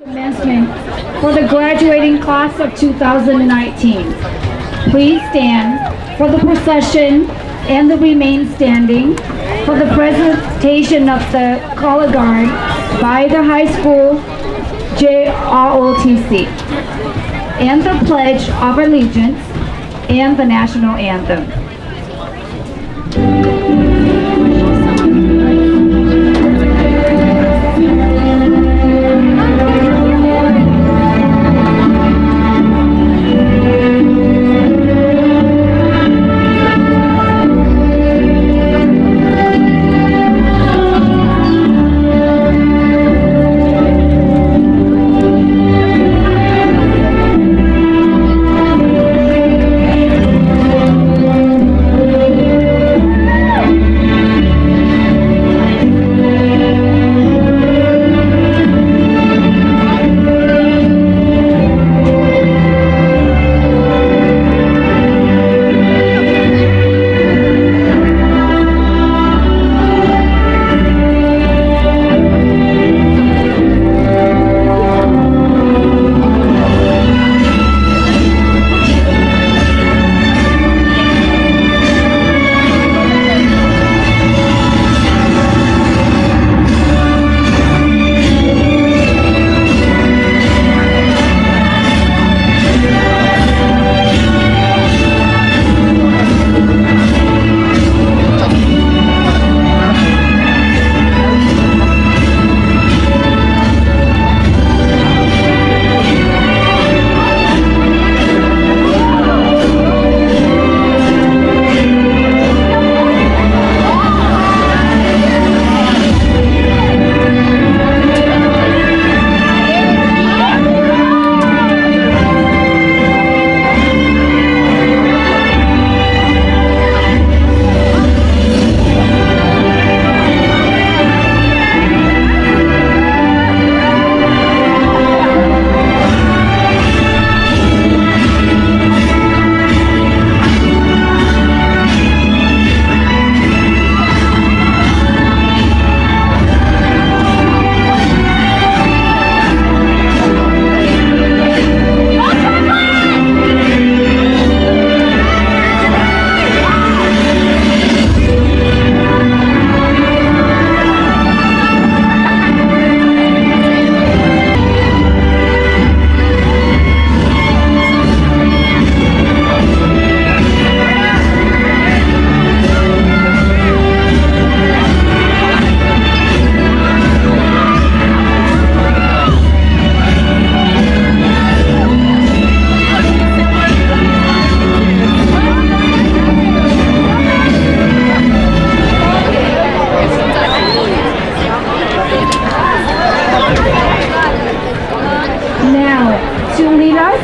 Commencement for the graduating class of 2019. Please stand for the procession and the remain standing for the presentation of the color guard by the high school JROTC and the Pledge of Allegiance and the national anthem.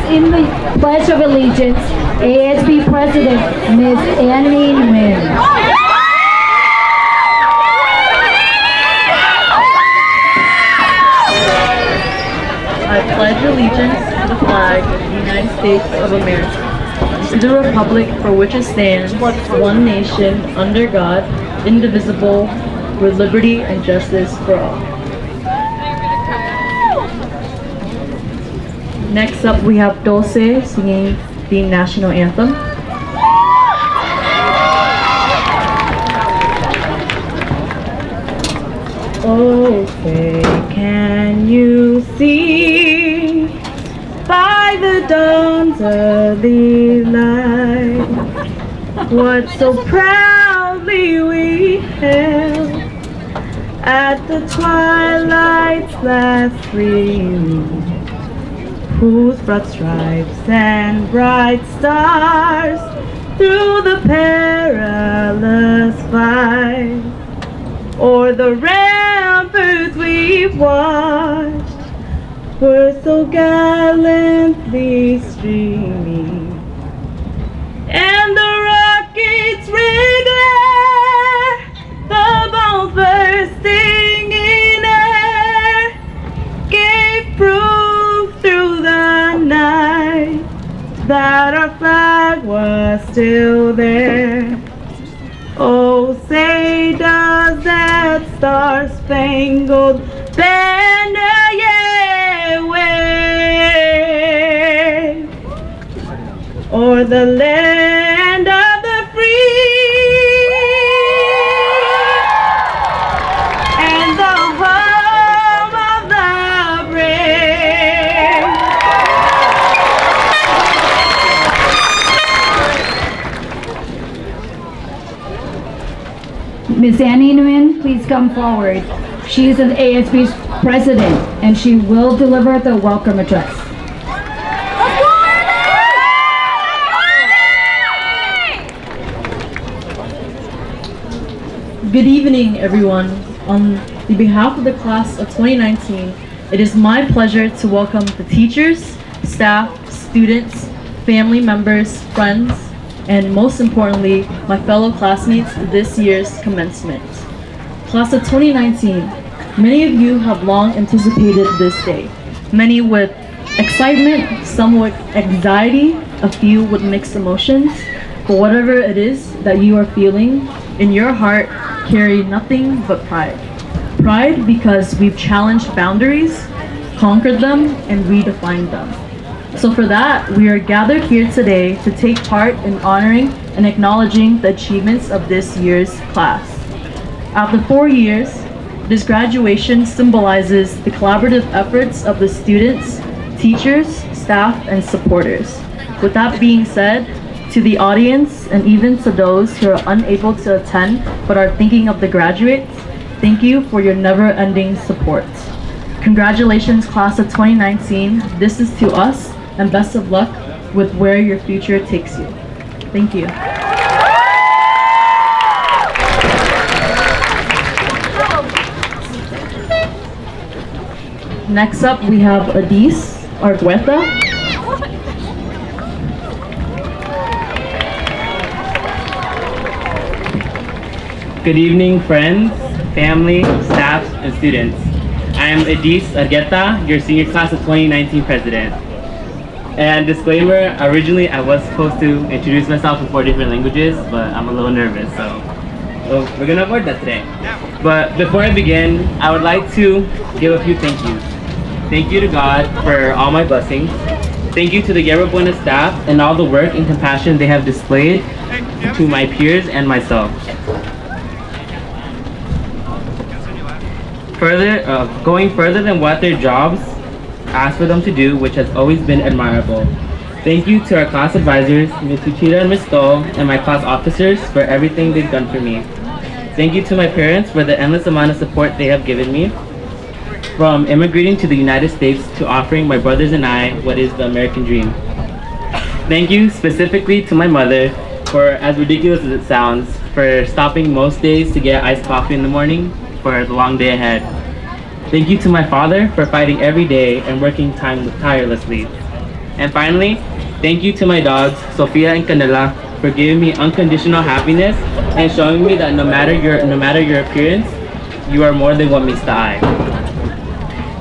In the Pledge of Allegiance, ASB President, Ms. Annie Nguyen. I pledge allegiance to the flag of the United States of America, to the republic for which it stands, one nation, under God, indivisible, with liberty and justice for all. Next up, we have Dulce singing the national anthem. Oh, say, can you see by the dawn's early light what so proudly we hailed at the twilight's last gleaming, whose broad stripes and bright stars through the perilous fight o'er the ramparts we've watched were so gallantly streaming, and the rockets' red glare, the bombs bursting in air, gave proof through the night that our flag was still there. Oh, say does that star-spangled banner yet or the land of the free, and the home of the brave. Ms. Annie Nguyen, please come forward. She is an ASB's president, and she will deliver the welcome address. Good evening, everyone. On the behalf of the class of 2019, it is my pleasure to welcome the teachers, staff, students, family members, friends, and most importantly, my fellow classmates to this year's commencement. Class of 2019, many of you have long anticipated this day. Many with excitement, some with anxiety, a few with mixed emotions. But whatever it is that you are feeling, in your heart, carry nothing but pride. Pride because we've challenged boundaries, conquered them, and redefined them. So for that, we are gathered here today to take part in honoring and acknowledging the achievements of this year's class. After 4 years, this graduation symbolizes the collaborative efforts of the students, teachers, staff, and supporters. With that being said, to the audience and even to those who are unable to attend but are thinking of the graduates, thank you for your never-ending support. Congratulations, class of 2019. This is to us, and best of luck with where your future takes you. Thank you. Next up, we have Adis Argueta. Good evening, friends, family, staff, and students. I am Adis Argueta, your senior class of 2019 president. And disclaimer, originally I was supposed to introduce myself in 4 different languages, but I'm a little nervous, so we're gonna avoid that today. But before I begin, I would like to give a few thank yous. Thank you to God for all my blessings. Thank you to the Yerba Buena staff and all the work and compassion they have displayed to my peers and myself. Going further than what their jobs asked for them to do, which has always been admirable. Thank you to our class advisors, Ms. Uchida and Ms. Stoll, and my class officers for everything they've done for me. Thank you to my parents for the endless amount of support they have given me. From immigrating to the United States to offering my brothers and I what is the American dream. Thank you specifically to my mother for, as ridiculous as it sounds, for stopping most days to get iced coffee in the morning for the long day ahead. Thank you to my father for fighting every day and working tirelessly. And finally, thank you to my dogs, Sophia and Canela, for giving me unconditional happiness and showing me that no matter your appearance, you are more than what meets the eye.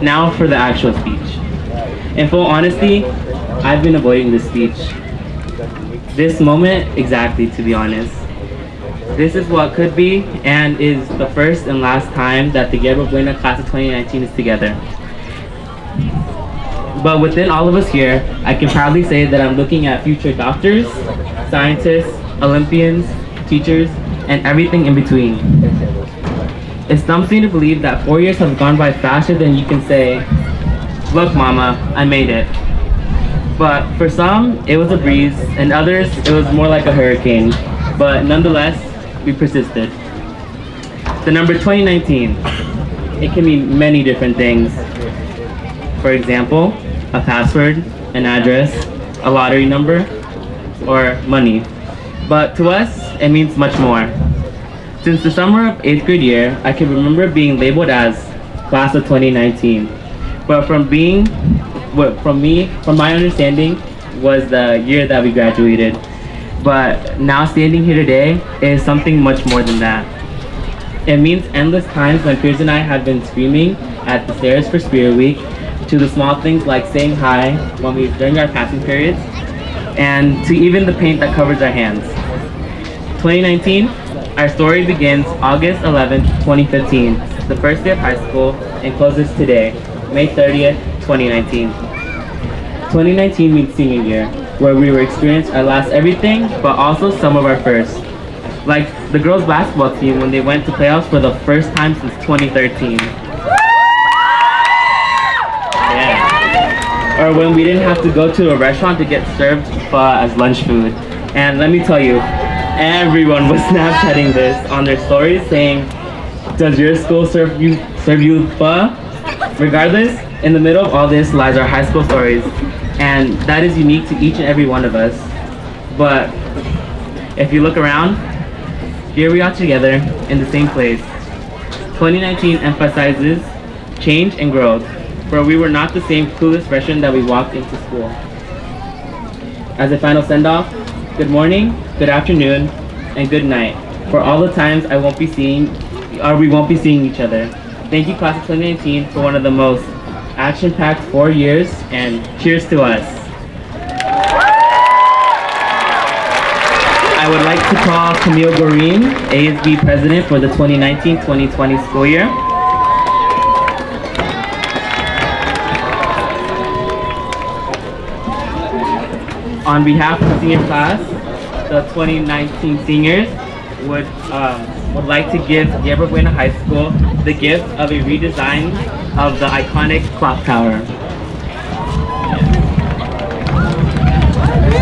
Now for the actual speech. In full honesty, I've been avoiding this speech. This moment, exactly, to be honest. This is what could be and is the first and last time that the Yerba Buena class of 2019 is together. But within all of us here, I can proudly say that I'm looking at future doctors, scientists, Olympians, teachers, and everything in between. It's something to believe that 4 years have gone by faster than you can say, "Look, mama, I made it." But for some, it was a breeze, and others, it was more like a hurricane. But nonetheless, we persisted. The number 2019, it can mean many different things. For example, a password, an address, a lottery number, or money. But to us, it means much more. Since the summer of 8th grade year, I can remember being labeled as class of 2019. But from my understanding, was the year that we graduated. But now standing here today is something much more than that. It means endless times when peers and I have been screaming at the stairs for Spirit Week, to the small things like saying hi during our passing periods, and to even the paint that covers our hands. 2019, our story begins August 11th, 2015, the first day of high school, and closes today, May 30th, 2019. 2019 means senior year. where we will experience our last everything, but also some of our first. Like the girls basketball team when they went to playoffs for the first time since 2013. Yeah. Or when we didn't have to go to a restaurant to get served pho as lunch food. And let me tell you, everyone was Snapchatting this on their stories saying, does your school serve you pho? Regardless, in the middle of all this lies our high school stories. And that is unique to each and every one of us. But if you look around, here we are together in the same place. 2019 emphasizes change and growth, for we were not the same clueless freshmen that we walked into school. As a final send-off, good morning, good afternoon, and good night for all the times we won't be seeing each other. Thank you, class of 2019, for one of the most action-packed 4 years, and cheers to us. I would like to call Camille Goreen, ASB President for the 2019-2020 school year. On behalf of the senior class, the 2019 seniors would like to give Yerba Buena High School the gift of a redesign of the iconic clock tower.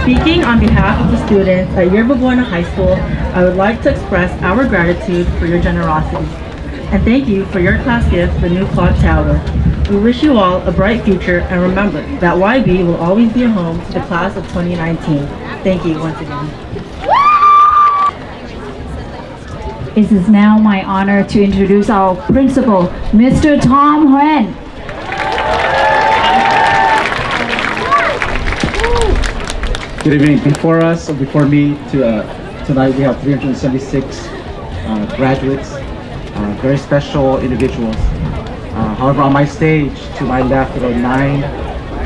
Speaking on behalf of the students at Yerba Buena High School, I would like to express our gratitude for your generosity. And thank you for your class gift, the new clock tower. We wish you all a bright future, and remember that YB will always be a home to the class of 2019. Thank you once again. It is now my honor to introduce our principal, Mr. Tom Huen. Good evening. Before me, tonight we have 376 graduates, very special individuals. However, on my stage, to my left, there are 9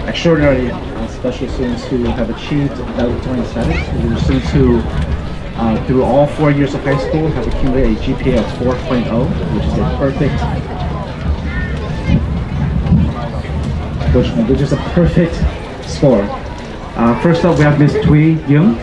extraordinary special students who have achieved valedictorian status. These are students who, through all 4 years of high school, have accumulated a GPA of 4.0, which is a perfect score. First up, we have Miss Thuy Young.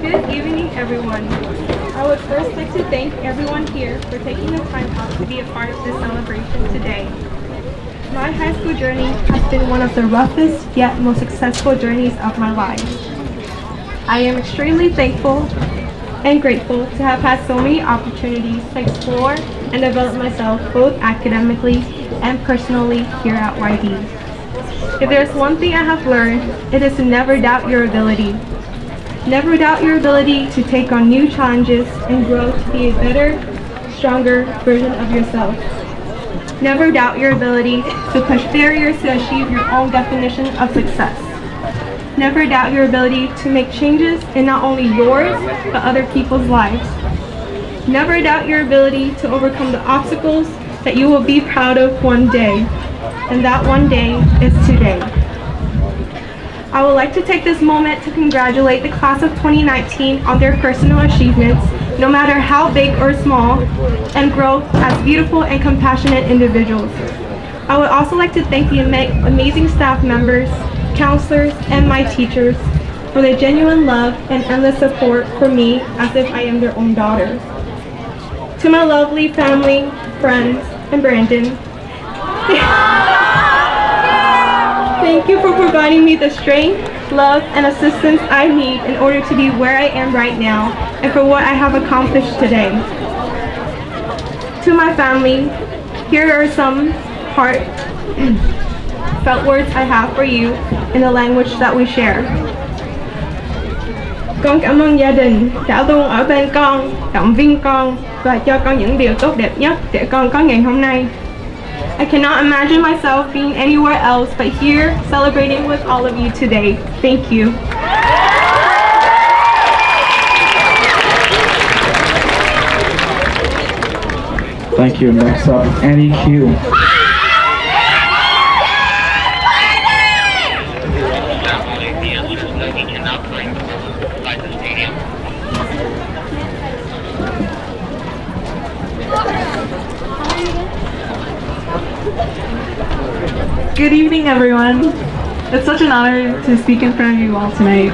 Good evening, everyone. I would first like to thank everyone here for taking the time out to be a part of this celebration today. My high school journey has been one of the roughest yet most successful journeys of my life. I am extremely thankful and grateful to have had so many opportunities to explore and develop myself both academically and personally here at YB. If there's one thing I have learned, it is to never doubt your ability. Never doubt your ability to take on new challenges and grow to be a better, stronger version of yourself. Never doubt your ability to push barriers to achieve your own definition of success. Never doubt your ability to make changes in not only yours, but other people's lives. Never doubt your ability to overcome the obstacles that you will be proud of one day. And that one day is today. I would like to take this moment to congratulate the class of 2019 on their personal achievements, no matter how big or small, and growth as beautiful and compassionate individuals. I would also like to thank the amazing staff members, counselors, and my teachers for their genuine love and endless support for me as if I am their own daughter. To my lovely family, friends, and Brandon, thank you for providing me the strength, love, and assistance I need in order to be where I am right now and for what I have accomplished today. To my family, here are some heartfelt words I have for you in the language that we share. Con cảm ơn gia đình đã luôn ở bên con, động viên con và cho con những điều tốt đẹp nhất để con có ngày hôm nay. I cannot imagine myself being anywhere else but here celebrating with all of you today. Thank you. Thank you. Next up, Annie Hugh. Good evening, everyone. It's such an honor to speak in front of you all tonight.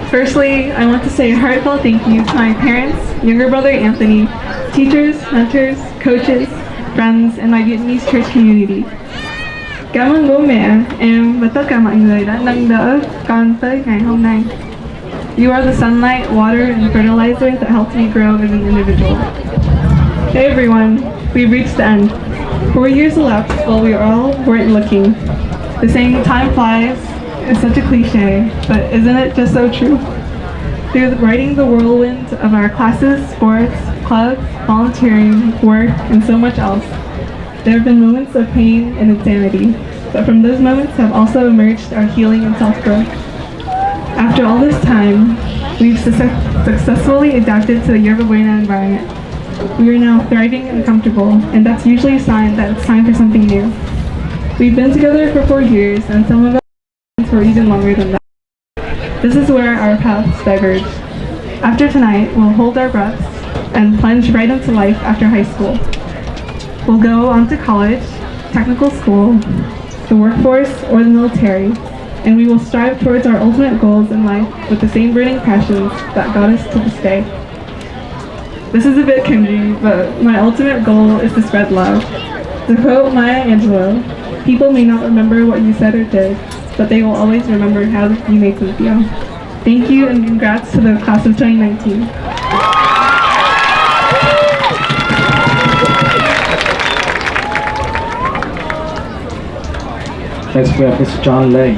Firstly, I want to say a heartfelt thank you to my parents, younger brother Anthony, teachers, mentors, coaches, friends, and my Vietnamese church community. Cảm ơn bố mẹ em và tất cả mọi người đã nâng đỡ con tới ngày hôm nay. You are the sunlight, water, and fertilizer that helped me grow as an individual. Hey everyone, we've reached the end. 4 years elapsed while we all weren't looking. The saying time flies is such a cliche, but isn't it just so true? Through riding the whirlwind of our classes, sports, clubs, volunteering, work, and so much else, there have been moments of pain and insanity, but from those moments have also emerged our healing and self-growth. After all this time, we've successfully adapted to the Yerba Buena environment. We are now thriving and comfortable, and that's usually a sign that it's time for something new. We've been together for 4 years, and some of us for even longer than that. This is where our paths diverge. After tonight, we'll hold our breaths and plunge right into life after high school. We'll go on to college, technical school, the workforce, or the military, and we will strive towards our ultimate goals in life with the same burning passions that got us to this day. This is a bit cringy, but my ultimate goal is to spread love. To quote Maya Angelou, people may not remember what you said or did, but they will always remember how you made them feel. Thank you, and congrats to the class of 2019. Next we have Mr. John Lay.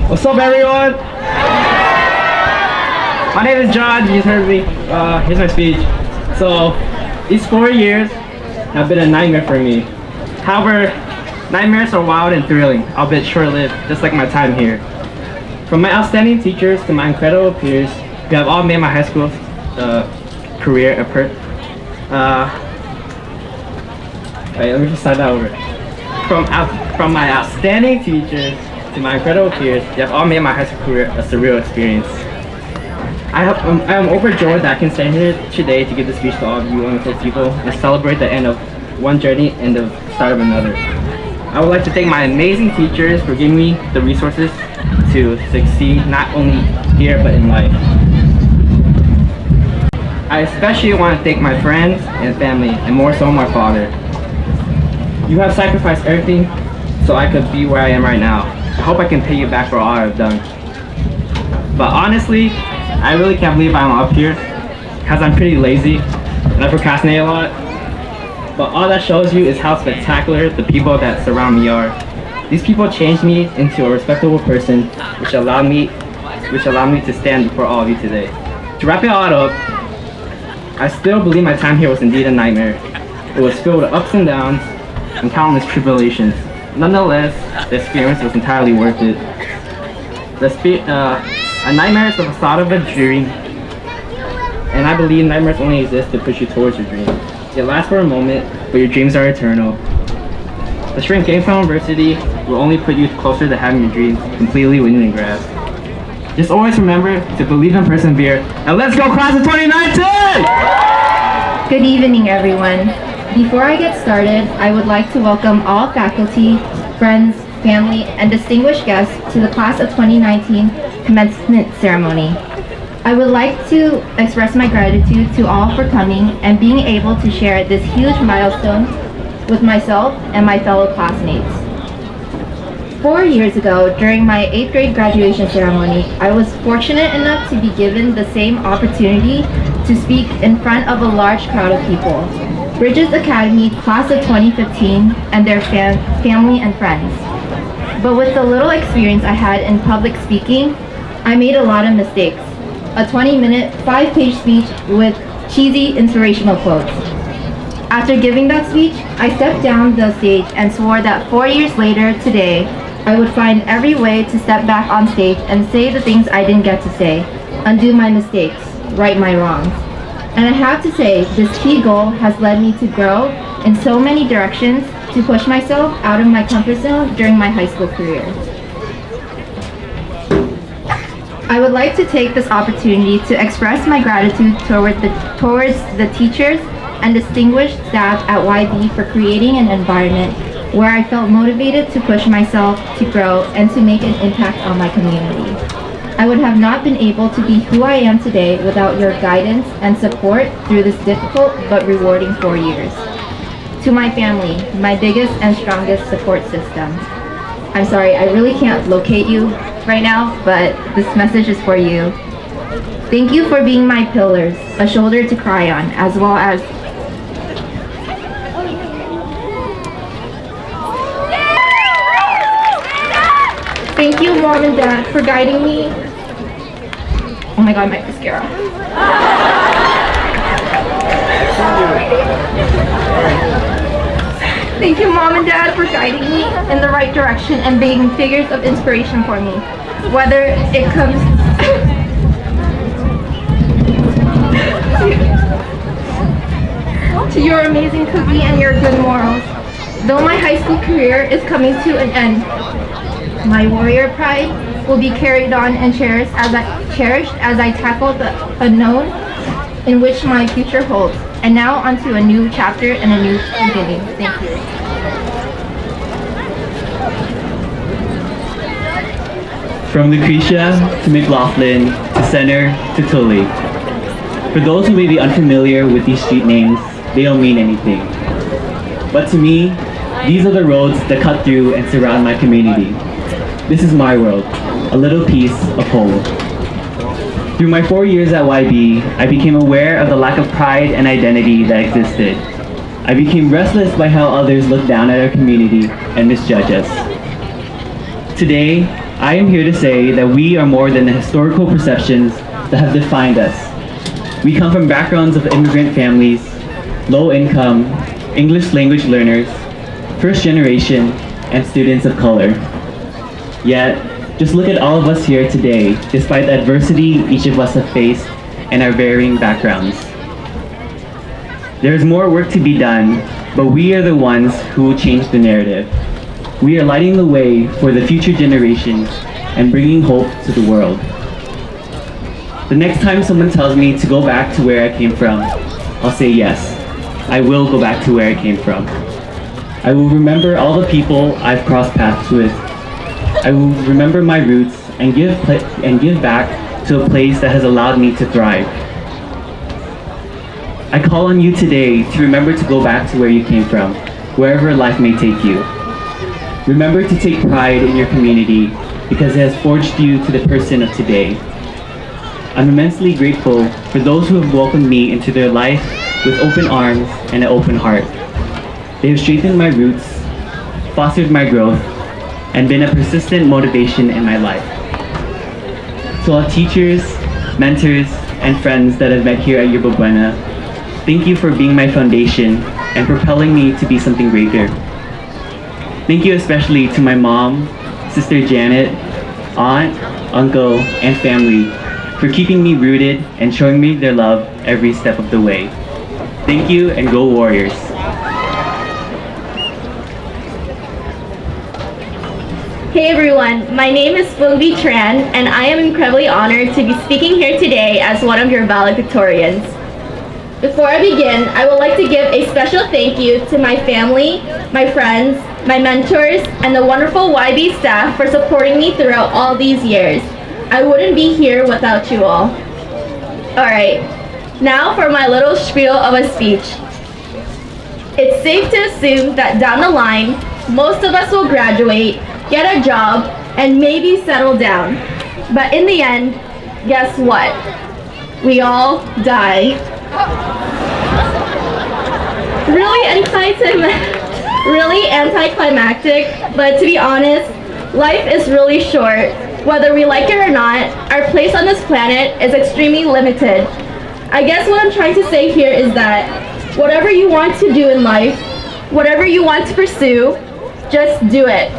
What's up, everyone? My name is John. You just heard me. Here's my speech. So, these 4 years have been a nightmare for me. However, nightmares are wild and thrilling, albeit short-lived, just like my time here. From my outstanding teachers to my incredible peers, who have all made my high school career wait, let me just start that over. From my outstanding teachers to my incredible peers, you have all made my high school career a surreal experience. I am overjoyed that I can stand here today to give this speech to all of you wonderful people and celebrate the end of one journey and the start of another. I would like to thank my amazing teachers for giving me the resources to succeed not only here but in life. I especially want to thank my friends and family, and more so my father. You have sacrificed everything so I could be where I am right now. I hope I can pay you back for all I've done. But honestly, I really can't believe I'm up here because I'm pretty lazy and I procrastinate a lot. But all that shows you is how spectacular the people that surround me are. These people changed me into a respectable person, which allowed me to stand before all of you today. To wrap it all up, I still believe my time here was indeed a nightmare. It was filled with ups and downs and countless tribulations. Nonetheless, the experience was entirely worth it. A nightmare is the facade of a dream, and I believe nightmares only exist to push you towards your dream. It lasts for a moment, but your dreams are eternal. The strength gained from adversity will only put you closer to having your dreams completely within your grasp. Just always remember to believe and persevere, and let's go class of 2019! Good evening, everyone. Before I get started, I would like to welcome all faculty, friends, family, and distinguished guests to the class of 2019 commencement ceremony. I would like to express my gratitude to all for coming and being able to share this huge milestone with myself and my fellow classmates. 4 years ago, during my 8th grade graduation ceremony, I was fortunate enough to be given the same opportunity to speak in front of a large crowd of people. Bridges Academy class of 2015 and their family and friends. But with the little experience I had in public speaking, I made a lot of mistakes. A 20-minute, 5-page speech with cheesy inspirational quotes. After giving that speech, I stepped down the stage and swore that 4 years later today, I would find every way to step back on stage and say the things I didn't get to say, undo my mistakes, right my wrongs. And I have to say, this key goal has led me to grow in so many directions to push myself out of my comfort zone during my high school career. I would like to take this opportunity to express my gratitude towards the teachers and distinguished staff at YB for creating an environment where I felt motivated to push myself, to grow, and to make an impact on my community. I would have not been able to be who I am today without your guidance and support through this difficult but rewarding 4 years. To my family, my biggest and strongest support system. I'm sorry, I really can't locate you right now, but this message is for you. Thank you for being my pillars, a shoulder to cry on, as well as thank you, Mom and Dad, for guiding me. Oh my God, my mascara. Thank you, Mom and Dad, for guiding me in the right direction and being figures of inspiration for me. Whether it comes to your amazing cookie and your good morals. Though my high school career is coming to an end, my warrior pride will be carried on and cherished as I tackle the unknown in which my future holds. And now onto a new chapter and a new beginning. Thank you. From Lucretia to McLaughlin to Center to Tully. For those who may be unfamiliar with these street names, they don't mean anything. But to me, these are the roads that cut through and surround my community. This is my world, a little piece of home. Through my 4 years at YB, I became aware of the lack of pride and identity that existed. I became restless by how others look down at our community and misjudge us. Today, I am here to say that we are more than the historical perceptions that have defined us. We come from backgrounds of immigrant families, low income, English language learners, first generation, and students of color. Yet, just look at all of us here today, despite the adversity each of us have faced and our varying backgrounds. There is more work to be done, but we are the ones who will change the narrative. We are lighting the way for the future generations and bringing hope to the world. The next time someone tells me to go back to where I came from, I'll say yes, I will go back to where I came from. I will remember all the people I've crossed paths with. I will remember my roots and give back to a place that has allowed me to thrive. I call on you today to remember to go back to where you came from, wherever life may take you. Remember to take pride in your community because it has forged you to the person of today. I'm immensely grateful for those who have welcomed me into their life with open arms and an open heart. They have strengthened my roots, fostered my growth, and been a persistent motivation in my life. To all teachers, mentors, and friends that I've met here at Yerba Buena, thank you for being my foundation and propelling me to be something greater. Thank you especially to my mom, Sister Janet, aunt, uncle, and family for keeping me rooted and showing me their love every step of the way. Thank you and go Warriors. Hey everyone, my name is Fungbi Tran and I am incredibly honored to be speaking here today as one of your valedictorians. Before I begin, I would like to give a special thank you to my family, my friends, my mentors, and the wonderful YB staff for supporting me throughout all these years. I wouldn't be here without you all. Alright, now for my little spiel of a speech. It's safe to assume that down the line, most of us will graduate, get a job, and maybe settle down. But in the end, guess what? We all die. Really anticlimactic, but to be honest, life is really short. Whether we like it or not, our place on this planet is extremely limited. I guess what I'm trying to say here is that whatever you want to do in life, whatever you want to pursue, just do it.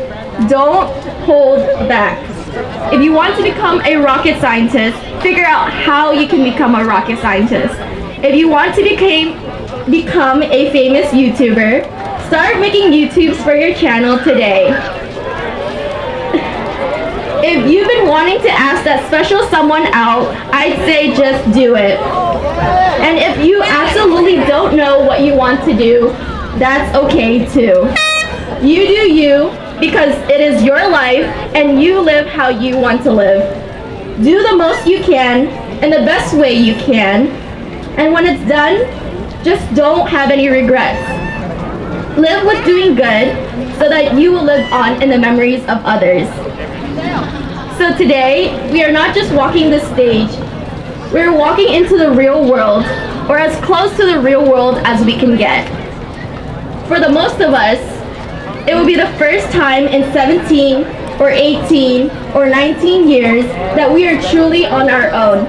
Don't hold back. If you want to become a rocket scientist, figure out how you can become a rocket scientist. If you want to become a famous YouTuber, start making YouTubes for your channel today. If you've been wanting to ask that special someone out, I'd say just do it. And if you absolutely don't know what you want to do, that's okay too. You do you because it is your life and you live how you want to live. Do the most you can in the best way you can, and when it's done, just don't have any regrets. Live with doing good so that you will live on in the memories of others. So today, we are not just walking the stage, we're walking into the real world, or as close to the real world as we can get. For the most of us, it will be the first time in 17 or 18 or 19 years that we are truly on our own.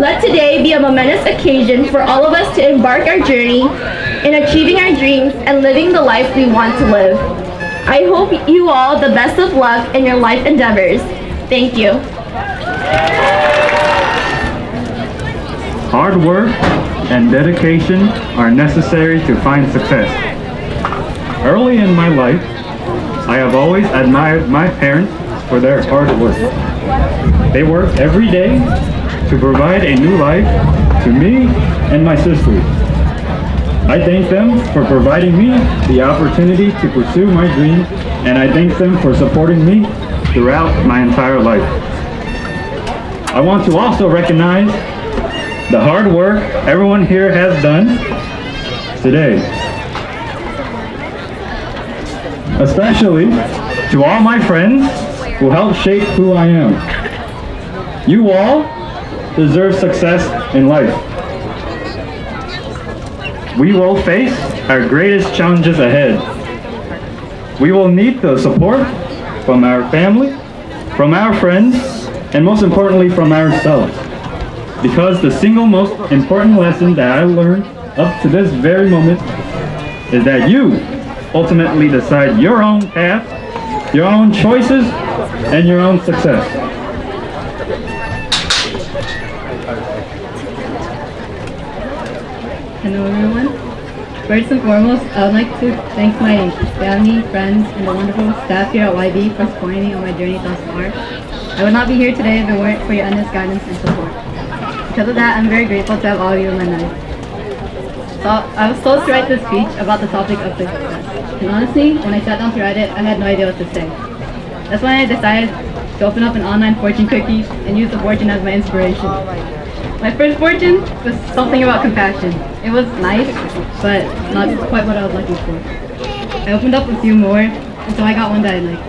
Let today be a momentous occasion for all of us to embark our journey in achieving our dreams and living the life we want to live. I hope you all the best of luck in your life endeavors. Thank you. Hard work and dedication are necessary to find success. Early in my life, I have always admired my parents for their hard work. They work every day to provide a new life to me and my sisters. I thank them for providing me the opportunity to pursue my dreams, and I thank them for supporting me throughout my entire life. I want to also recognize the hard work everyone here has done today. Especially to all my friends who helped shape who I am. You all deserve success in life. We will face our greatest challenges ahead. We will need the support from our family, from our friends, and most importantly from ourselves. Because the single most important lesson that I learned up to this very moment is that you ultimately decide your own path, your own choices, and your own success. Hello everyone. First and foremost, I would like to thank my family, friends, and the wonderful staff here at YB for supporting me on my journey thus far. I would not be here today if it weren't for your endless guidance and support. Because of that, I'm very grateful to have all of you in my life. So I was told to write this speech about the topic of success. And honestly, when I sat down to write it, I had no idea what to say. That's when I decided to open up an online fortune cookie and use the fortune as my inspiration. My first fortune was something about compassion. It was nice, but not quite what I was looking for. I opened up a few more until I got one that I liked.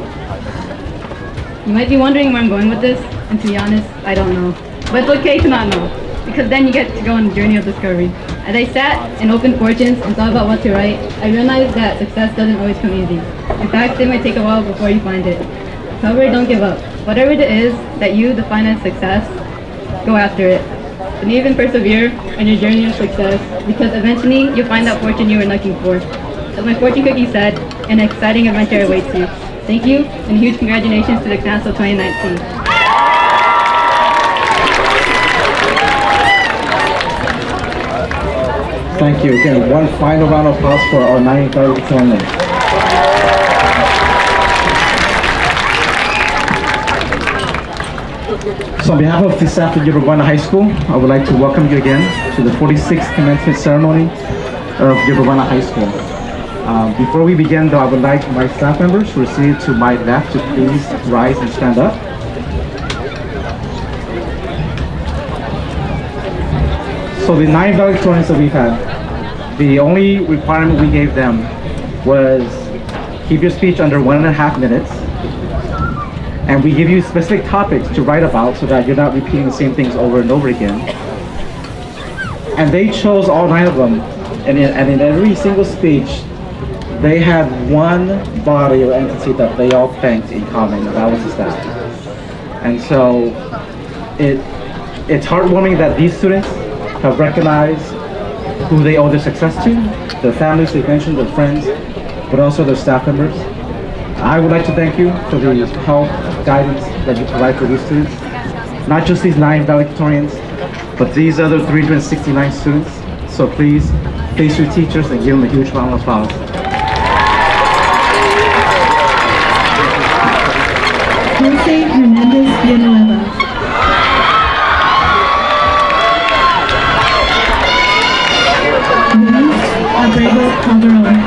You might be wondering where I'm going with this, and to be honest, I don't know. But it's okay to not know, because then you get to go on a journey of discovery. As I sat and opened fortunes and thought about what to write, I realized that success doesn't always come easy. In fact, it might take a while before you find it. However, don't give up. Whatever it is that you define as success, go after it. And even persevere on your journey of success, because eventually you'll find that fortune you were looking for. As my fortune cookie said, an exciting adventure awaits you. Thank you, and huge congratulations to the class of 2019. Thank you. Again, one final round of applause for our 9th valedictorian. So on behalf of the staff at Buena High School, I would like to welcome you again to the 46th commencement ceremony of Buena High School. Before we begin though, I would like my staff members who are seated to my left to please rise and stand up. So the 9 valedictorians that we've had, the only requirement we gave them was keep your speech under 1.5 minutes, and we give you specific topics to write about so that you're not repeating the same things over and over again. And they chose all 9 of them, and in every single speech, they had one body or entity that they all thanked in common, and that was the staff. And so it's heartwarming that these students have recognized who they owe their success to, their families, they mentioned, their friends, but also their staff members. I would like to thank you for the help, guidance that you provide for these students. Not just these 9 valedictorians, but these other 369 students. So please face your teachers and give them a huge round of applause. Tuesday, Hernandez Villanueva. Luis Abrego Calderon.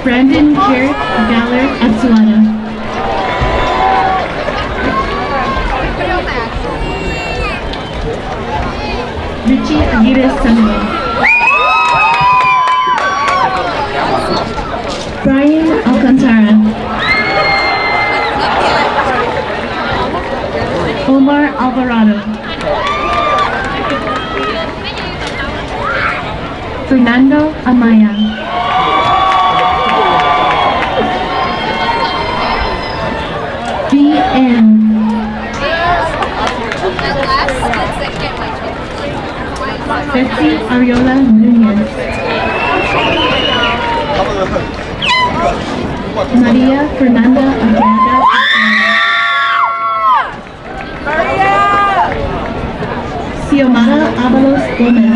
Brandon Jarrett Galler Atsuana. Richie Aguirre Samuel. Brian Alcantara. Omar Alvarado. Fernando Amaya. B.N. Betsy Ariola Nunez. Maria Fernanda Aranda. Xiomara Avalos Gomez.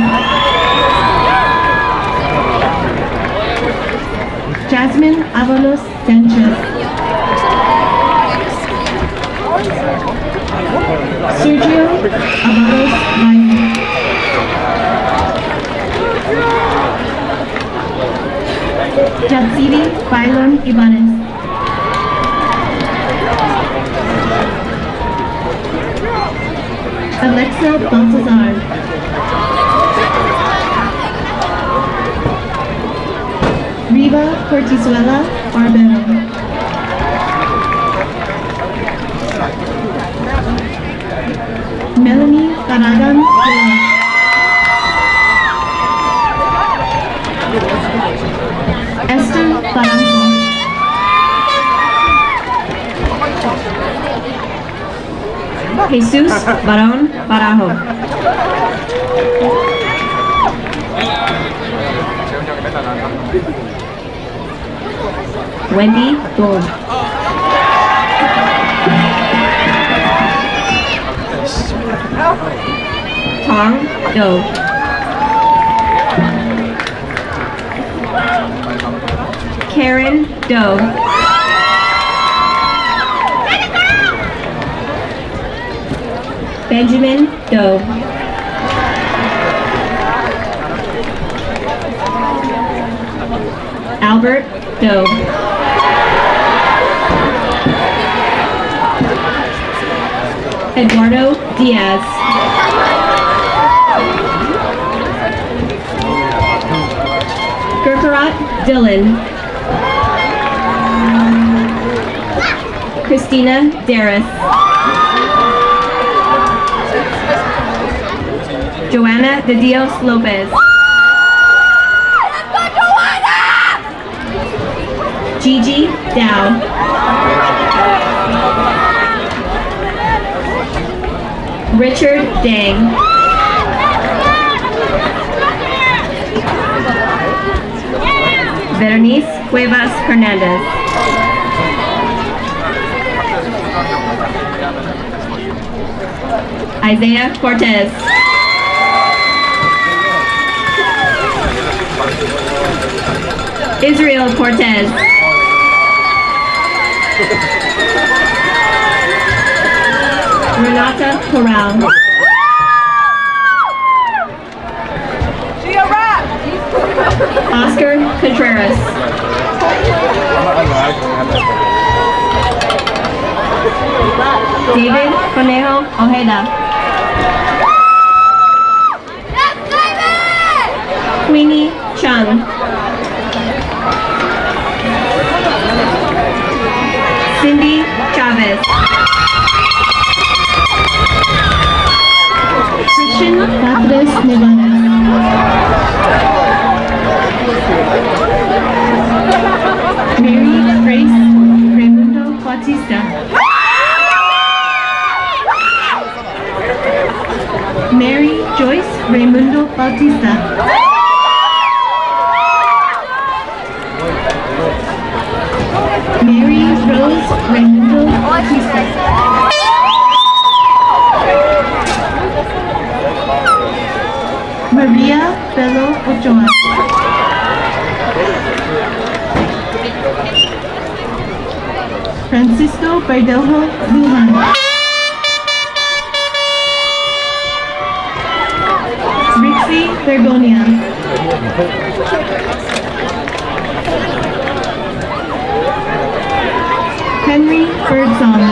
Jasmine Avalos Sanchez. Sergio Avalos Valle. Jatsiri Pylon Ibanez. Alexa Baltazar. Riva Cortizuela Barbero. Melanie Caragan Flores. Esther Barranco. Jesus Barón Barajo. Wendy Gold. Tong Do. Karen Doe. Benjamin Doe. Albert Doe. Eduardo Diaz. Gurkarat Dylan. Christina Darris. Joanna de Dios Lopez. Gigi Dow. Richard Dang. Berenice Cuevas Hernandez. Isaiah Cortez. Israel Cortez. Renata Corral. Oscar Contreras. David Conejo Ojeda. Queenie Chung. Cindy Chavez. Christian Catres Nevares. Mary Grace Raimundo Bautista. Mary Joyce Raimundo Bautista. Mary Rose Raimundo Bautista. Maria Bello Ochoa. Francisco Verdelho Lujan. Rixie Bergonia. Henry Birdsong.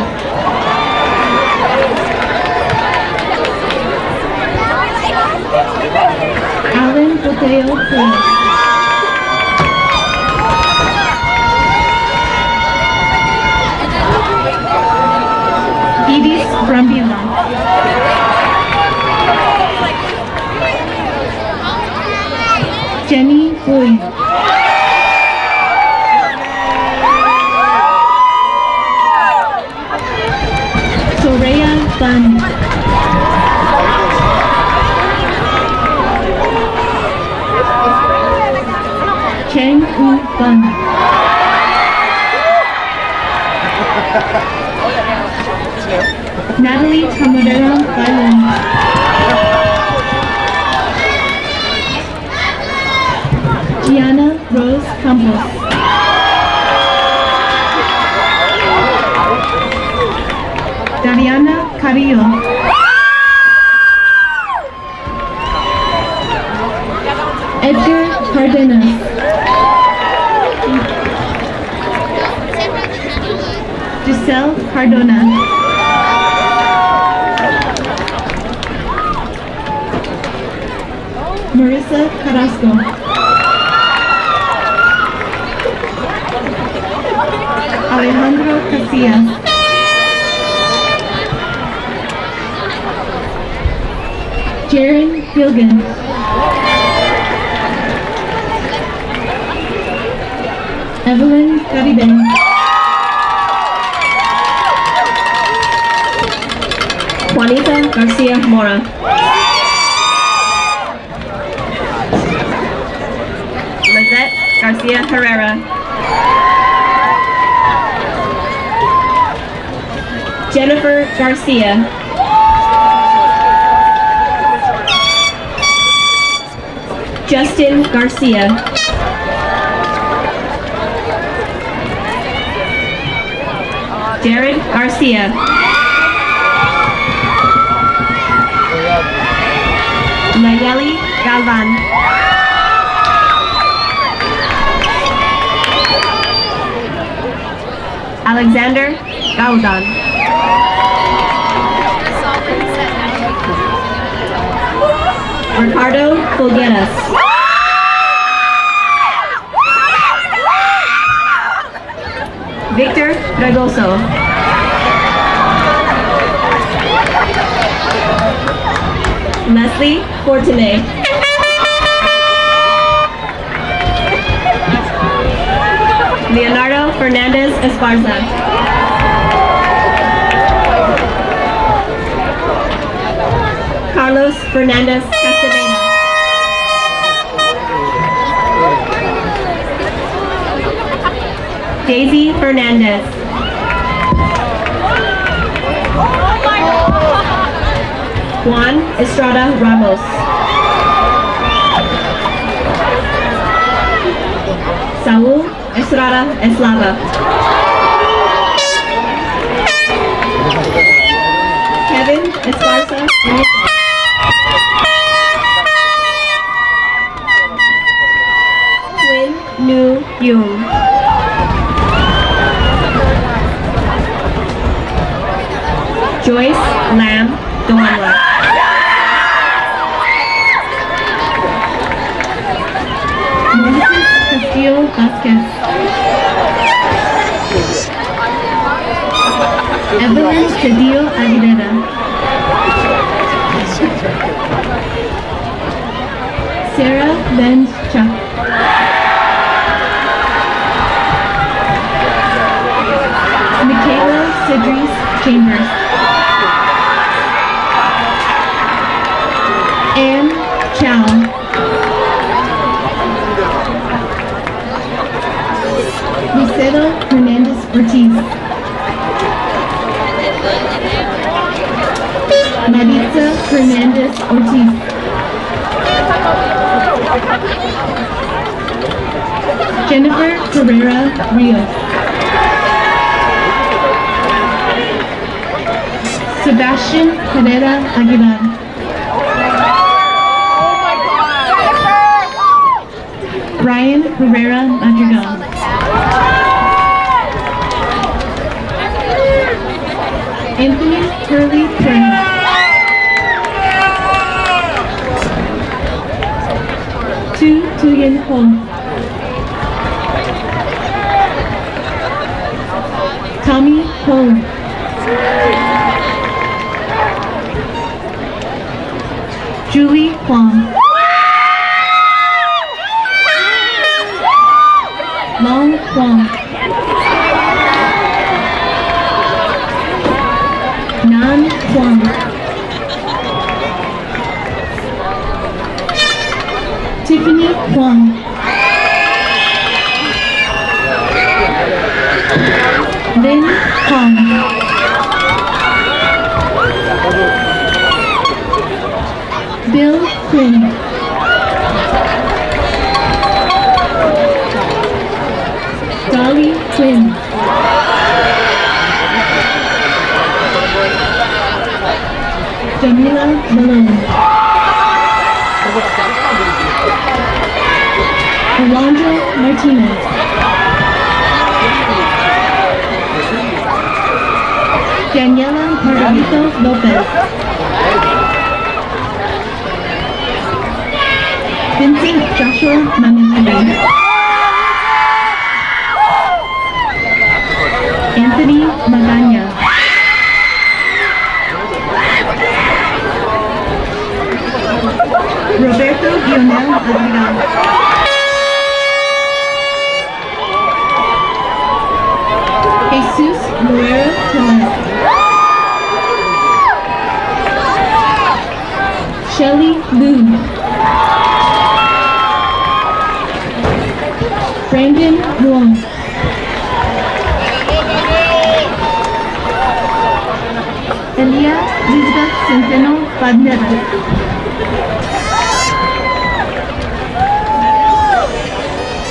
Alan Boteo Cruz. Edis Brambila. Jenny Boyd. Soraya Tan. Cheng U Ban. Natalie Camarera Bailon. Gianna Rose Campos. Dariana Carrillo. Edgar Cardenas. Giselle Cardona. Marissa Carrasco. Alejandro Casillas. Jaren Gilgan. Evelyn Garibay. Juanita Garcia Mora. Lizette Garcia Herrera. Jennifer Garcia. Justin Garcia. Jared Garcia. Nayeli Galvan. Alexander Gaudan. Ricardo Fulgueras. Victor Dragoso. Leslie Fortuné. Leonardo Fernandez Esparza. Carlos Fernandez Castaneda. Daisy Fernandez. Juan Estrada Ramos. Saúl Estrada Eslava. Kevin Esparza. Quinn Nu Yoon. Joyce Lam Doanla. Moses Castillo Vasquez. Evelyn Cedillo Aguilera. Sarah Benz Chuck. Michaela Cedric Chambers. Anne Chow. Lucero Hernandez Ortiz. Maritza Hernandez Ortiz. Jennifer Carrera Rios. Sebastian Herrera Aguilar. Ryan Rivera Madrigal. Anthony Hurley Turner. Tu Tuyen Ho. Tommy Ho. Julie Huang. Long Huang. Nan Huang. Tiffany Huang. Lin Huang. Bill Quinn. Dolly Quinn. Jamila Malone. Alondra Martinez. Daniela Margarito Lopez. Vincent Joshua Manatili. Anthony Magana. Roberto Lionel Adrian. Jesus Luera Teles. Shelley Liu. Brandon Wong. Elia Lisbeth Centeno Padnera.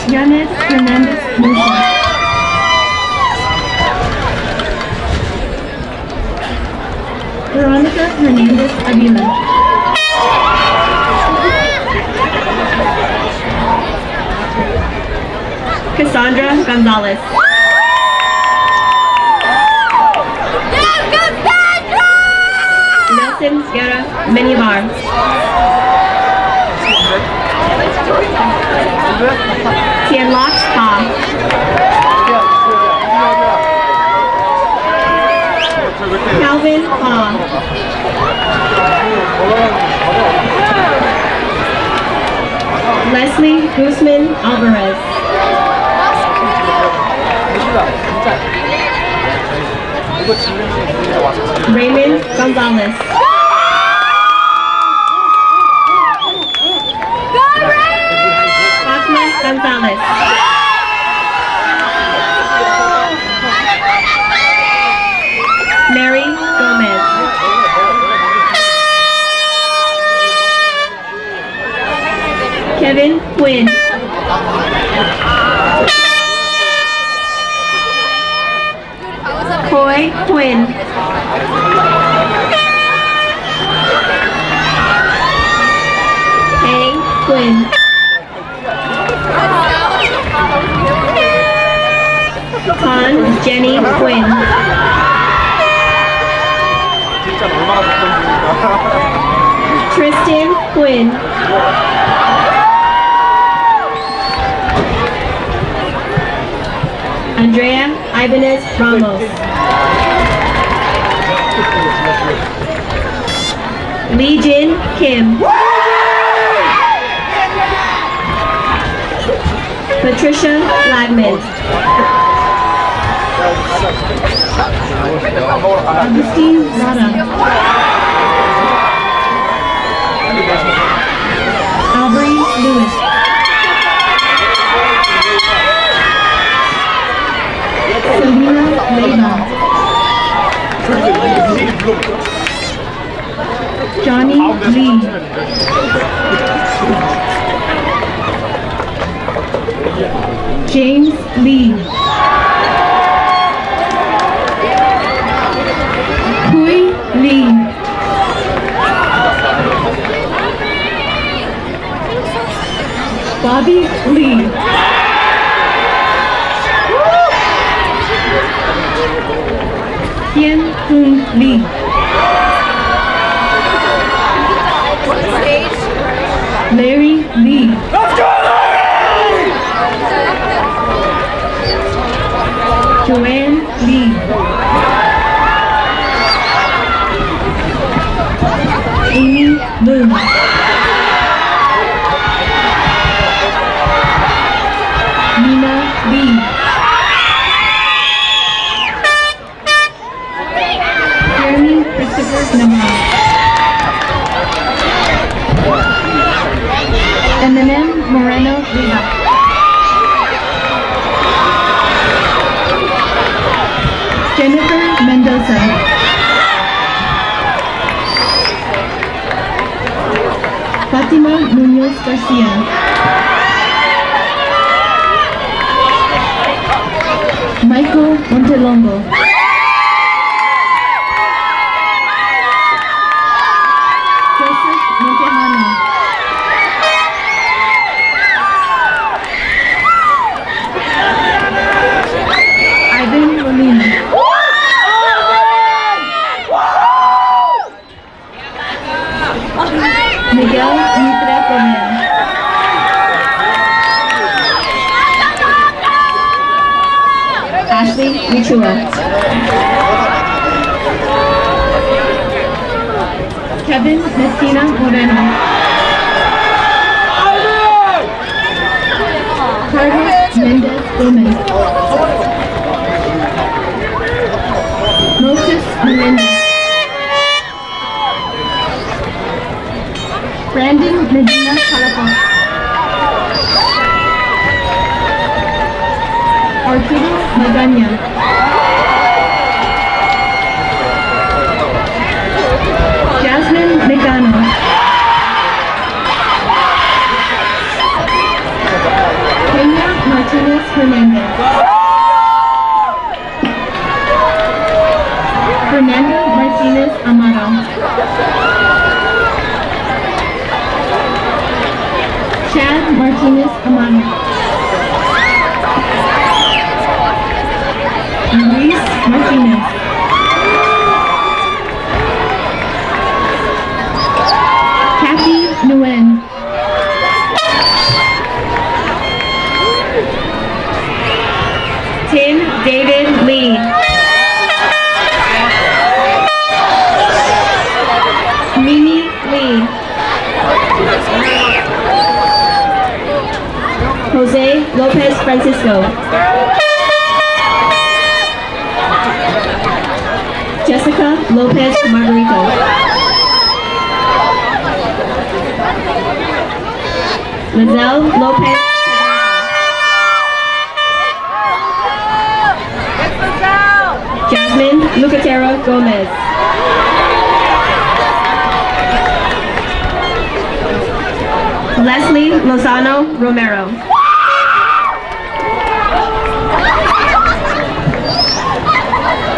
Yanes Hernandez Musa. Veronica Hernandez Avila. Cassandra Gonzalez. Nelson Guerra Minibar. Tianlok Ha. Calvin Ha. Leslie Guzman Alvarez. Raymond Gonzalez. Fatma Gonzalez. Mary Gomez. Kevin Quinn. Coy Quinn. Hang Quinn. Con Jenny Quinn. Tristan Quinn. Andrea Ibanez Ramos. Lee Jin Kim. Patricia Lagman. Augustine Rada. Aubrey Lewis. Selena Leyva. Johnny Lee. James Lee. Hui Lee. Bobby Lee. Hien Hoon Lee. Larry Lee. Joanne Lee. Amy Moon. Nina Lee. Jeremy Christopher Namar. Eminem Moreno Rivas. Jennifer Mendoza. Fatima Munoz Garcia. Michael Montelongo. Joseph Montejano. Ivan Molina. Miguel Mitra Gomez. Ashley Michua. Kevin Messina Moreno. Carlos Mendez Gomez. Moses Melendez. Brandon Medina Calafon. Arturo Magana. Jasmine Megano. Kenya Martinez Hernandez. Fernando Martinez Amaro. Chad Martinez Amano. Luis Martinez. Kathy Nguyen. Tim David Lee. Mimi Lee. Jose Lopez Francisco. Jessica Lopez Margarito. Lizelle Lopez. Jasmine Lucatero Gomez. Leslie Lozano Romero.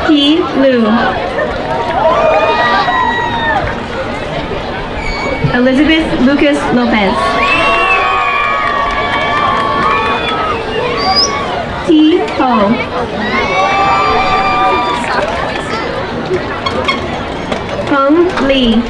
He Liu. Elizabeth Lucas Lopez. T Ho. Hung Lee.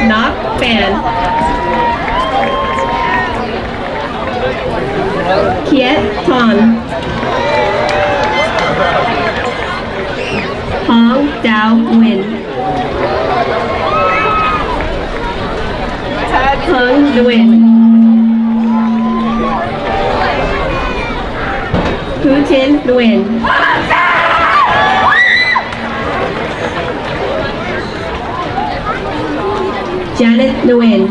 Knock Fan. Kiet Ton. Hong Dao Win. Hung Nguyen. Hu Tin Nguyen. Janet Nguyen.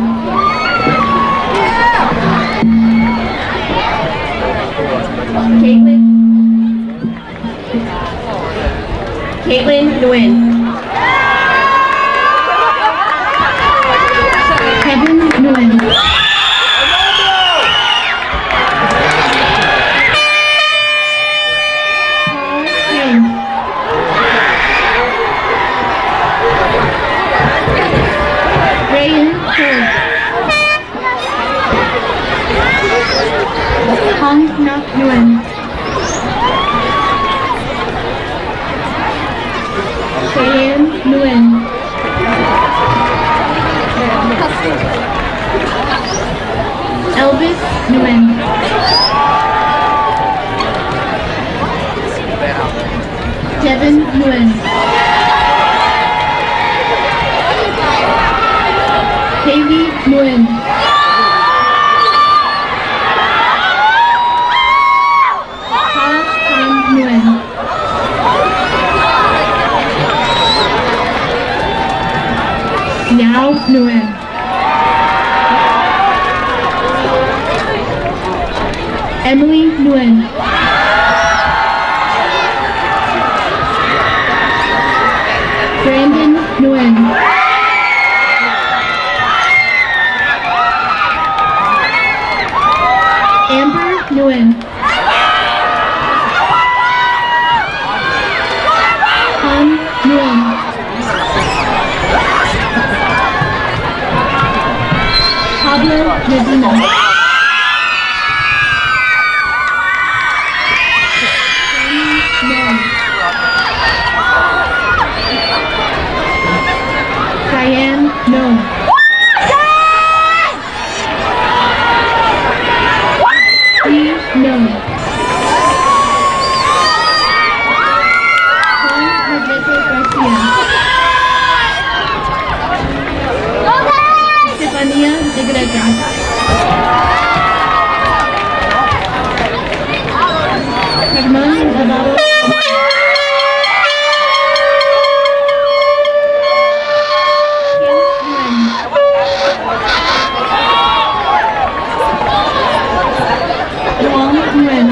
Caitlin Nguyen. Kevin Nguyen. Paul Haynes. Rayan Cole. Hong Nok Nguyen. Cheyenne Nguyen. Elvis Nguyen. Kevin Nguyen. Haley Nguyen. Ha Han Nguyen. Now Nguyen. Emily Nguyen. Brandon Nguyen. Amber Nguyen. Han Nguyen. Pablo Medina. Diane No. Lee No. Juan Rodrigo Garcia. Estefania Negreta. Herman Navarro. Wong Nguyen.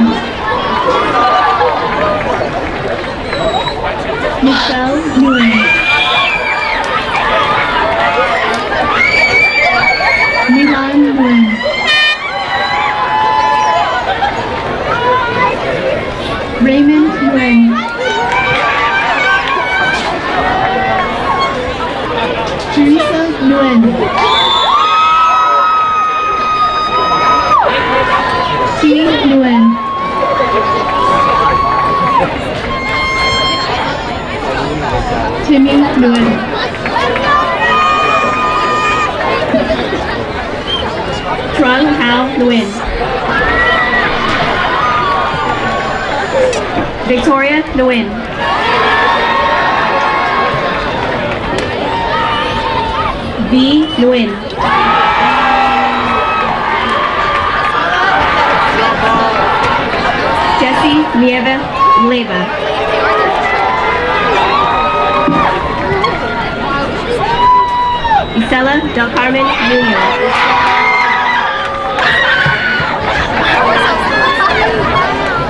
Michelle Nguyen. Milan Nguyen. Raymond Nguyen. Teresa Nguyen. T. Nguyen. Timmy Nguyen. Trung Hao Nguyen. Victoria Nguyen. V. Nguyen. Jessie Nieva Leva. Isela Del Carmen Jr.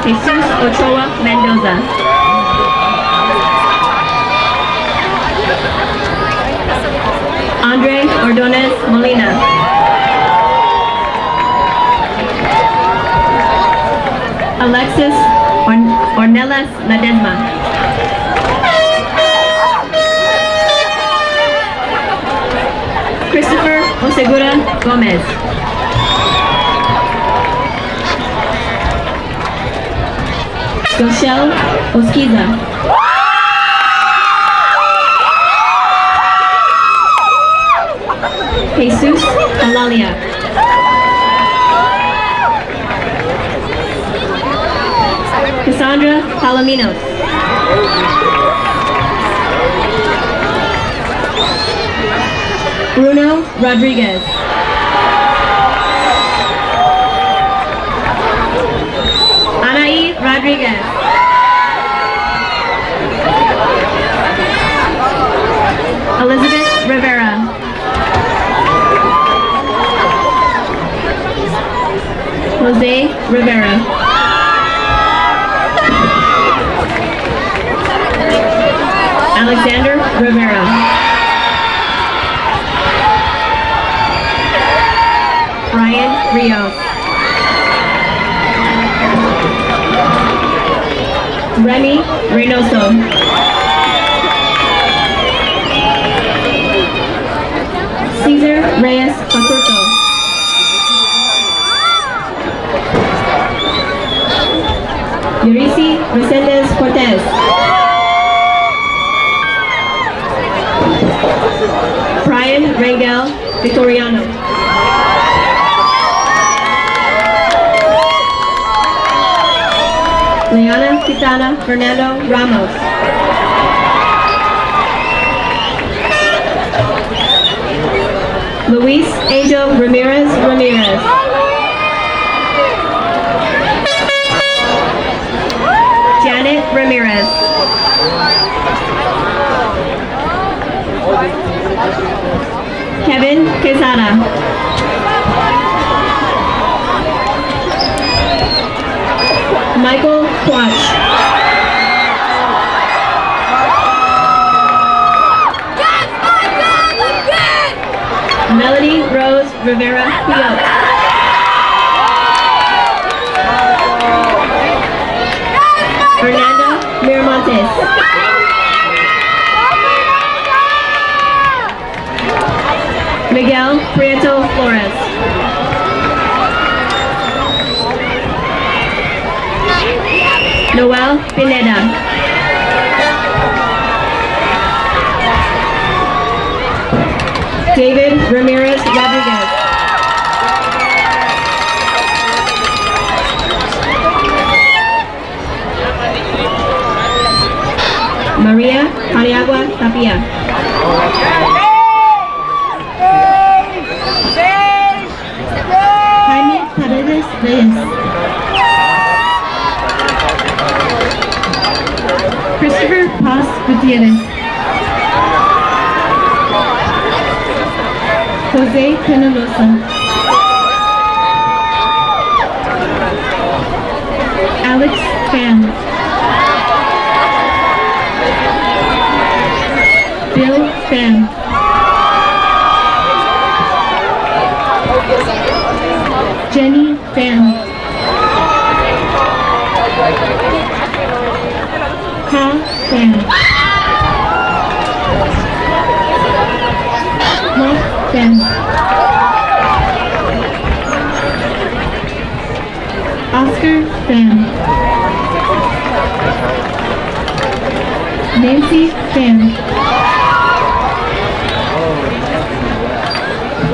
Jesus Ochoa Mendoza. Andre Ordonez Molina. Alexis Ornelas Ledesma. Christopher Osegura Gomez. Rochelle Osquiza. Jesus Alalia. Cassandra Palominos. Bruno Rodriguez. Anaí Rodriguez. Elizabeth Rivera. Jose Rivera. Alexander Rivera. Brian Rios. Remy Reynoso. Cesar Reyes Basurto. Yurisi Resendez Cortez. Brian Rangel Victoriano. Leona Quintana Fernando Ramos. Luis Angel Ramirez Ramirez. Janet Ramirez. Kevin Quesada. Michael Quach. Melody Rose Rivera Quiot. Fernanda Miramontes. Miguel Prieto Flores. Noel Pineda. David Ramirez Rodriguez. Maria Paniagua Tapia. Jaime Paredes Reyes. Christopher Paz Gutierrez. Jose Penalosa. Alex Fan. Bill Fan. Jenny Fan. Ka Fan. Mark Fan. Oscar Fan. Nancy Fan.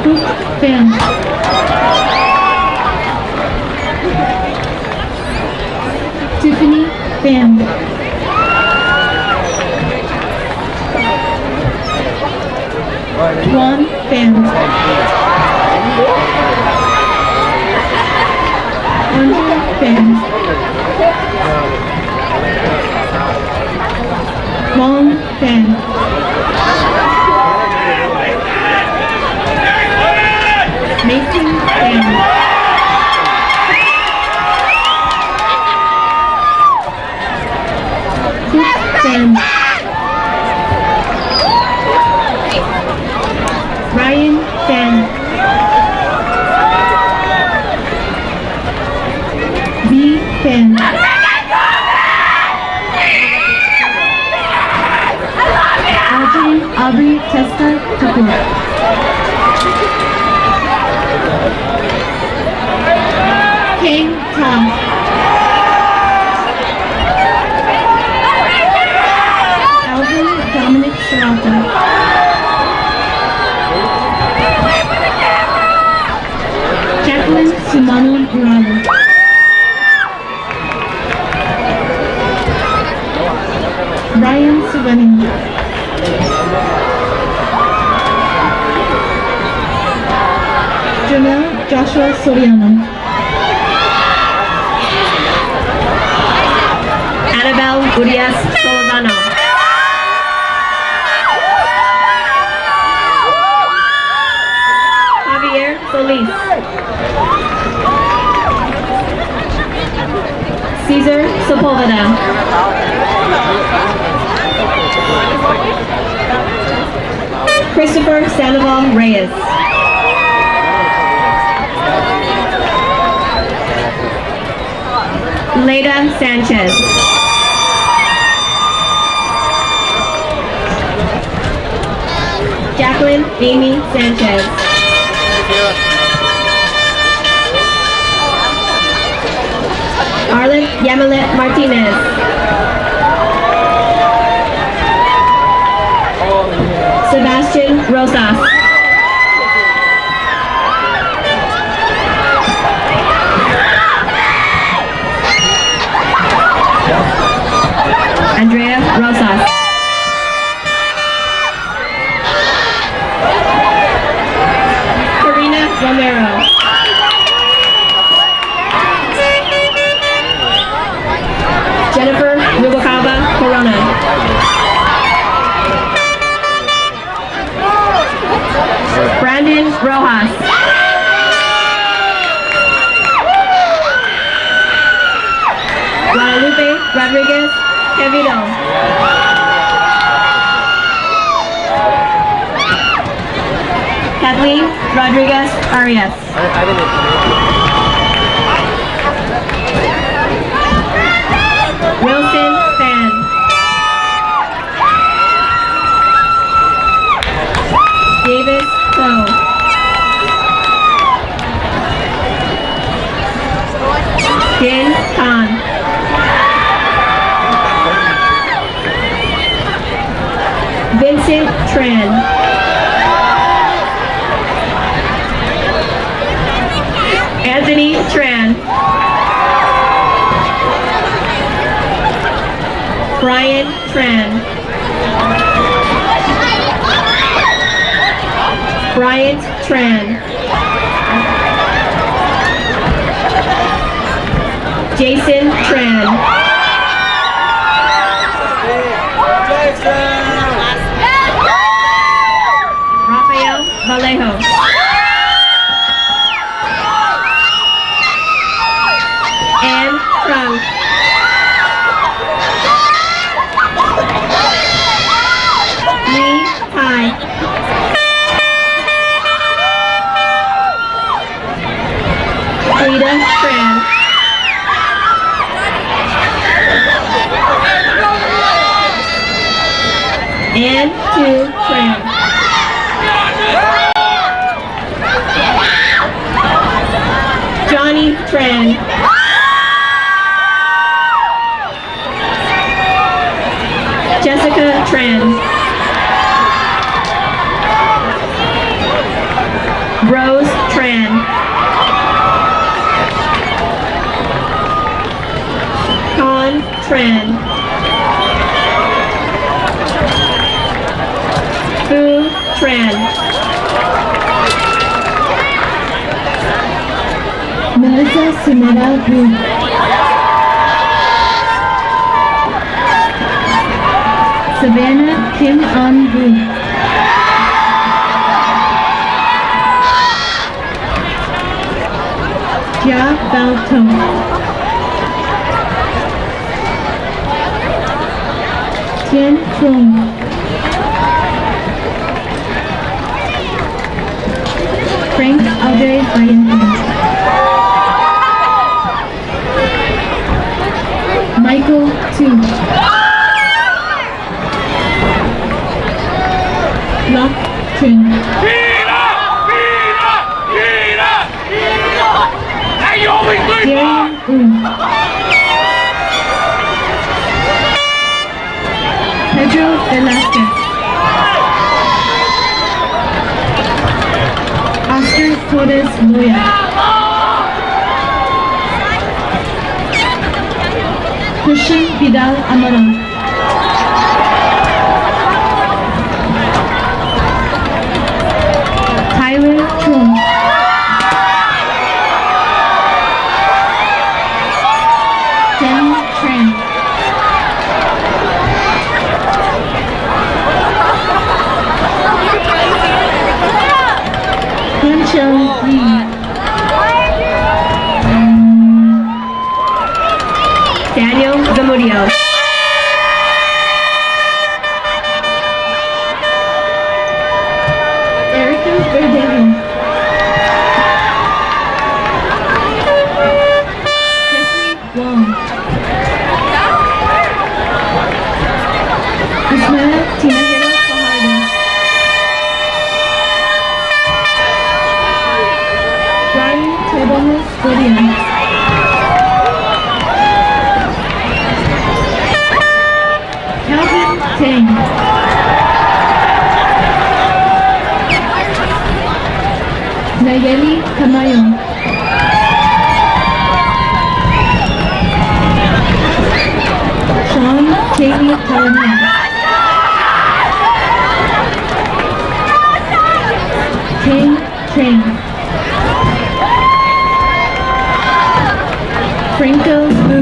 Hoop Fan. Tiffany Fan. Juan Fan. Andrew Fan. Long Fan. Mason Fan. Cook Fan. Ryan Fan. B Fan. Audrey Aubrey Testa Kapoor. King Tom. Alvin Dominic Serrata. Jacqueline Sumano Urano. Brian Subani. Jamel Joshua Soriano. Annabelle Urias Solano. Javier Solis. Caesar Sepulveda. Christopher Sandoval Reyes. Leda Sanchez. Jacqueline Amy Sanchez. Arlen Yamilet Martinez. Sebastian Rosas. Andrea Rosas. Karina Romero. Jennifer Rubalcaba Corona. Brandon Rojas. Guadalupe Rodriguez Quevedo. Kathleen Rodriguez Arias. Wilson Fan. Davis Coe. Din Khan. Vincent Tran. Anthony Tran. Brian Tran. Bryant Tran. Jason Tran. Rafael Vallejo. Anne Trump. Lee Tai. Frida Tran. And to Tran. Johnny Tran. Jessica Tran. Rose Tran. Con Tran. Fu Tran. Melissa Sumera Wu. Savannah Kim An Wu. Jia Bao Tong. Tian Chung. Frank Audrey Ryan. Michael Tu. Lok Chun. Darian Pedro Velasquez. Oscar Torres Loya. Christian Vidal Amaro. Tyler Chung. Jen Tran. Hanchel Lee. Daniel Zamudio. Tang. Nayeli Camayo. Sean Katie Talamia. Ting Chang. Franco Wu.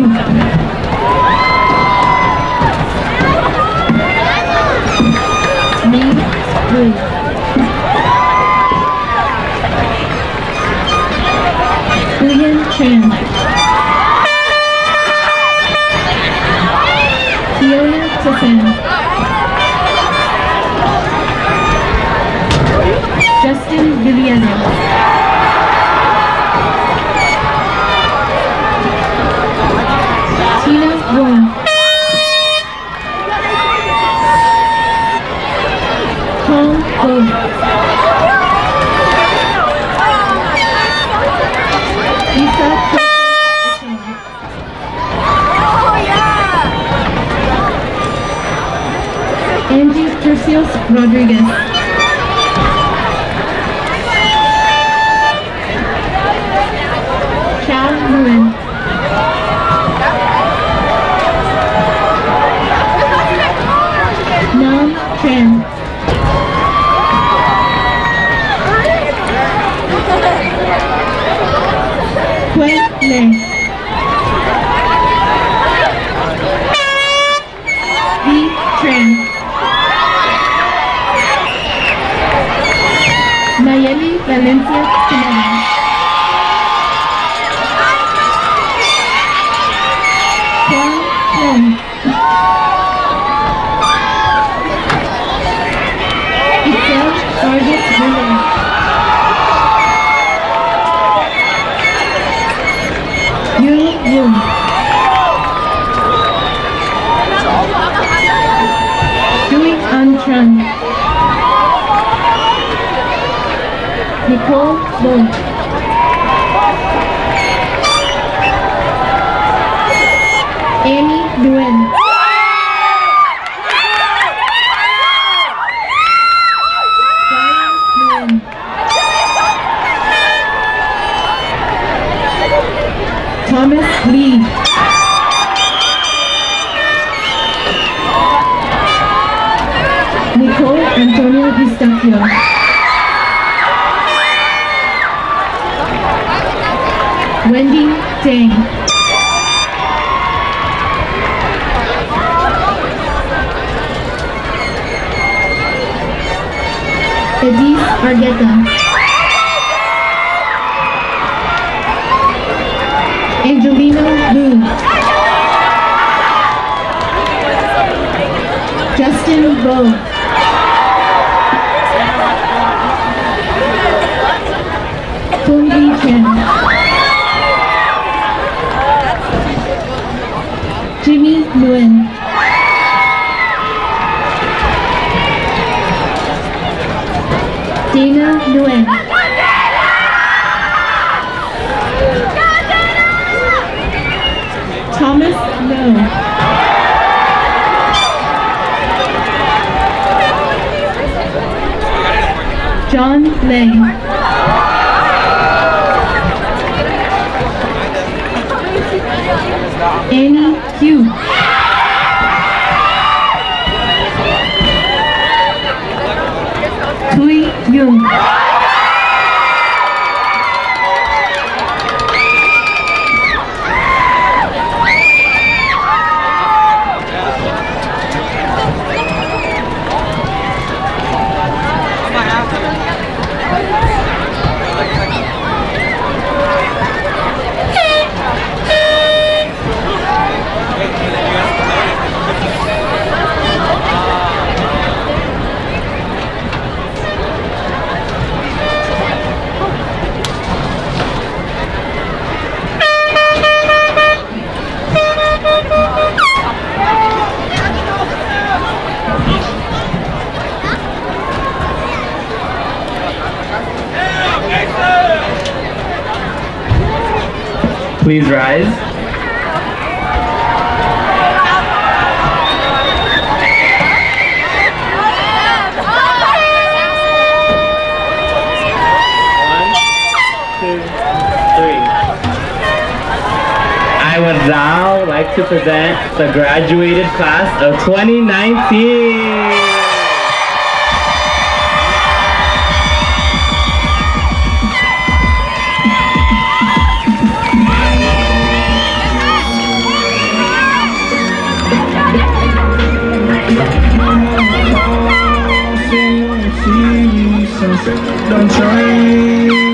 Mi Wu. William Chan. Fiona Tiffin. Justin Villano. Tina Wong. Tom Go. Lisa Angie Tercios Rodriguez. Chao Nguyen. Nam Tran. Quinn Lin. V. Tran. Nayeli Valencia Pineda. Juan Long. Itzel Vargas Villar. Yu Wu. Dui An Tran. Nicole Lo. Amy Nguyen. Brian Nguyen. Thomas Lee. Nicole Antonio Pistachio. Wendy Tang. Edith Argueta. Angelina Lu. Justin Bo. Kung Chen. Jimmy Nguyen. Dana Nguyen. Thomas No. John Lang. Annie Hugh. Tui Young. Please rise. I would now like to present the graduated class of 2019. Don't try